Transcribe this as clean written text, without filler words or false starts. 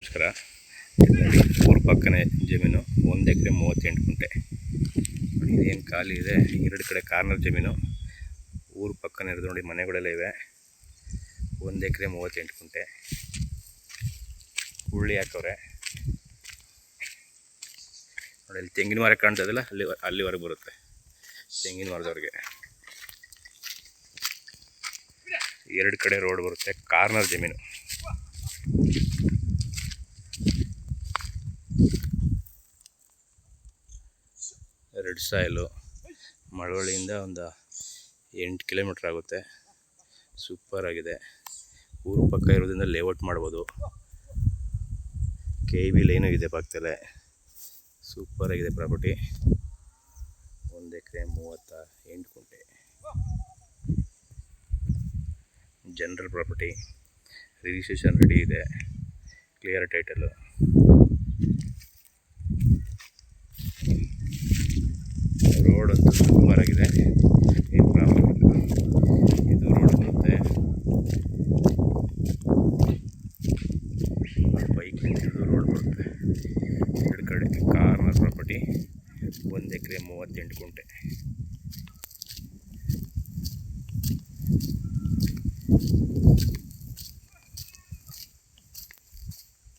ನಮಸ್ಕಾರ. ಊರ ಪಕ್ಕನೇ ಜಮೀನು, 1 ಎಕರೆ 38 ಗುಂಟೆ. ನೋಡಿ ಇದೇನು ಖಾಲಿ ಇದೆ, 2 ಕಡೆ ಕಾರ್ನರ್ ಜಮೀನು. ಊರ ಪಕ್ಕನೇ ಇರೋದು ನೋಡಿ, ಮನೆಗಳೆಲ್ಲ ಇವೆ. 1 ಎಕರೆ 38 ಗುಂಟೆ. ಉಳ್ಳಿ ಹಾಕವ್ರೆ ನೋಡಿ. ಅಲ್ಲಿ ತೆಂಗಿನ ಮರ ಕಾಣ್ತದಲ್ಲ, ಅಲ್ಲಿವರೆಗೆ ಬರುತ್ತೆ ತೆಂಗಿನ ಮರದವ್ರಿಗೆ. 2 ಕಡೆ ರೋಡ್ ಬರುತ್ತೆ, ಕಾರ್ನರ್ ಜಮೀನು. Red soil. ಮಳವಳ್ಳಿಯಿಂದ ಒಂದು 8 ಕಿಲೋಮೀಟ್ರ್ ಆಗುತ್ತೆ. ಸೂಪರ್ ಆಗಿದೆ. ಊರು ಪಕ್ಕ ಇರೋದ್ರಿಂದ ಲೇಔಟ್ ಮಾಡ್ಬೋದು. KV ಲೈನು ಇದೆ ಪಕ್ಕದಲ್ಲೇ. ಸೂಪರ್ ಆಗಿದೆ ಪ್ರಾಪರ್ಟಿ. 1 ಎಕರೆ 38 ಗುಂಟೆ. General property. ರಿಜಿಸ್ಟ್ರೇಷನ್ ರೆಡಿ ಇದೆ. Clear title. ರೋಡ್ ಅಂತೂ ಸೂಪರ್ ಆಗಿದೆ, ಏನು ಪ್ರಾಬ್ಲಮ್ ಇಲ್ಲ. ಇದು ರೋಡ್ ಬರುತ್ತೆ. ಬೈಕ್ ನಿಂತಿದ್ದು ರೋಡ್ ಬರುತ್ತೆ. 2 ಕಡೆ ಕಾರ್ನರ್ ಪ್ರಾಪರ್ಟಿ. 1 ಎಕರೆ 38 ಗುಂಟೆ.